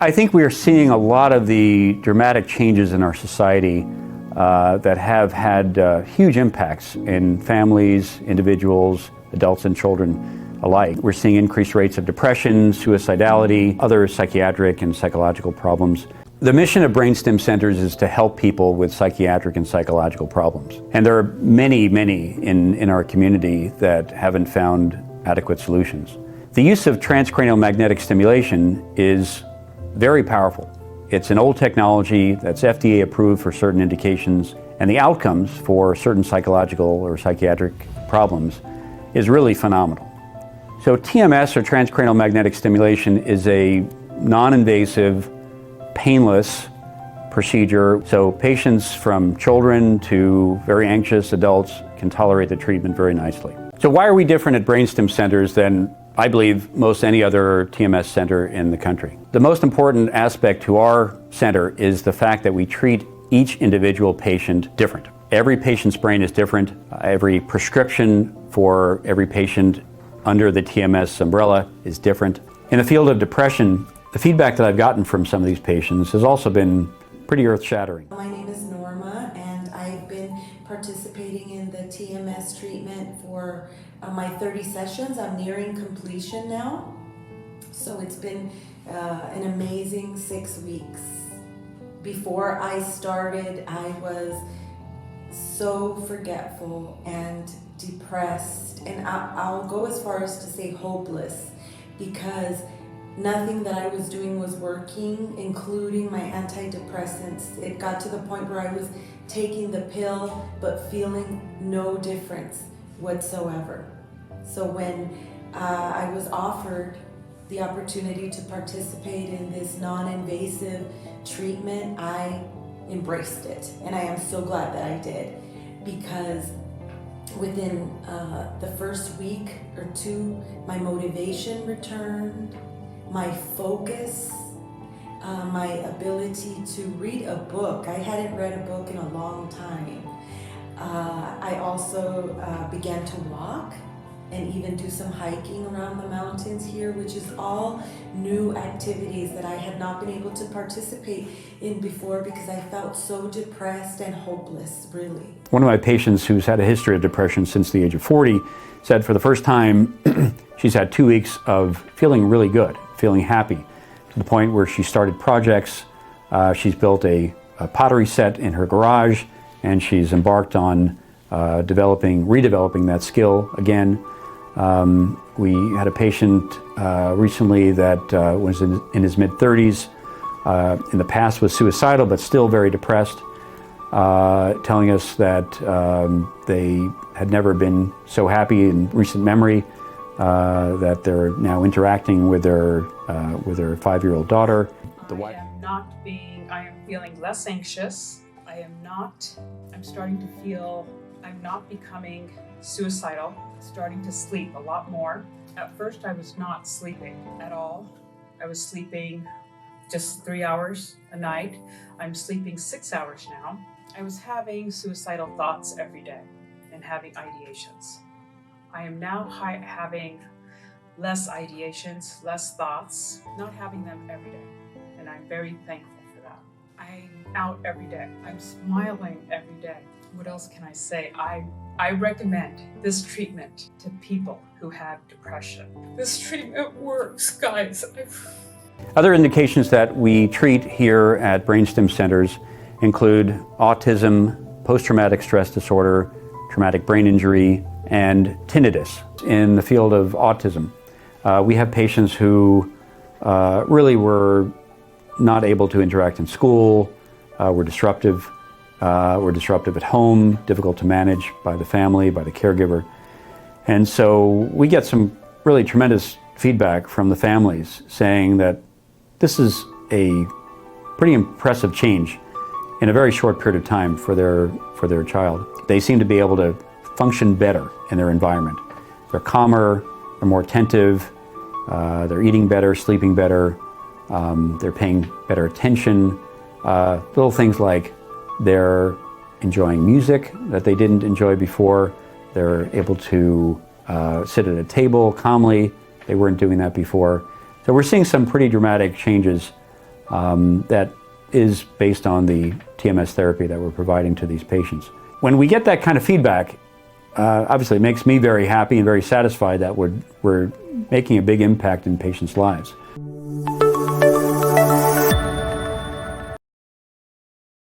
I think we are seeing a lot of the dramatic changes in our society that have had huge impacts in families, individuals, adults and children alike. We're seeing increased rates of depression, suicidality, other psychiatric and psychological problems. The mission of BrainStim Centers is to help people with psychiatric and psychological problems. And there are many in our community that haven't found adequate solutions. The use of transcranial magnetic stimulation is very powerful. It's an old technology that's FDA approved for certain indications, and the outcomes for certain psychological or psychiatric problems is really phenomenal. So TMS, or transcranial magnetic stimulation, is a non-invasive, painless procedure. So patients from children to very anxious adults can tolerate the treatment very nicely. So why are we different at BrainStim Centers than, I believe, most any other TMS center in the country? The most important aspect to our center is the fact that we treat each individual patient different. Every patient's brain is different. Every prescription for every patient under the TMS umbrella is different. In the field of depression, the feedback that I've gotten from some of these patients has also been pretty earth-shattering. My name is Norma, and I've been participating in the TMS treatment for my 30 sessions. I'm nearing completion now. So it's been an amazing 6 weeks. Before I started, I was so forgetful and depressed, and I'll go as far as to say hopeless, because nothing that I was doing was working, including my antidepressants. It got to the point where I was taking the pill but feeling no difference whatsoever. So when I was offered the opportunity to participate in this non-invasive treatment, I embraced it, and I am so glad that I did, because within the first week or two, my motivation returned, my focus, my ability to read a book. I hadn't read a book in a long time. I also began to walk and even do some hiking around the mountains here, which is all new activities that I had not been able to participate in before because I felt so depressed and hopeless, really. One of my patients who's had a history of depression since the age of 40 said for the first time she's had 2 weeks of feeling really good, feeling happy, to the point where she started projects. She's built a pottery set in her garage, and she's embarked on redeveloping that skill again. We had a patient recently that was in his mid-30s, in the past was suicidal but still very depressed, telling us that they had never been so happy in recent memory, that they're now interacting with their 5-year-old daughter. I am feeling less anxious. I'm starting to feel I'm not becoming suicidal, starting to sleep a lot more. At first, I was not sleeping at all. I was sleeping just 3 hours a night. I'm sleeping 6 hours now. I was having suicidal thoughts every day and having ideations. I am now having less ideations, less thoughts, not having them every day. And I'm very thankful for that. I'm out every day. I'm smiling every day. What else can I say? I recommend this treatment to people who have depression. This treatment works, guys. Other indications that we treat here at BrainStim Centers include autism, post-traumatic stress disorder, traumatic brain injury, and tinnitus. In the field of autism, we have patients who really were not able to interact in school, were disruptive at home, difficult to manage by the family, by the caregiver. And so we get some really tremendous feedback from the families saying that this is a pretty impressive change in a very short period of time for their child. They seem to be able to function better in their environment. They're calmer, they're more attentive, they're eating better, sleeping better, they're paying better attention. Little things like they're enjoying music that they didn't enjoy before. They're able to sit at a table calmly. They weren't doing that before. So we're seeing some pretty dramatic changes that is based on the TMS therapy that we're providing to these patients. When we get that kind of feedback, obviously it makes me very happy and very satisfied that we're making a big impact in patients' lives.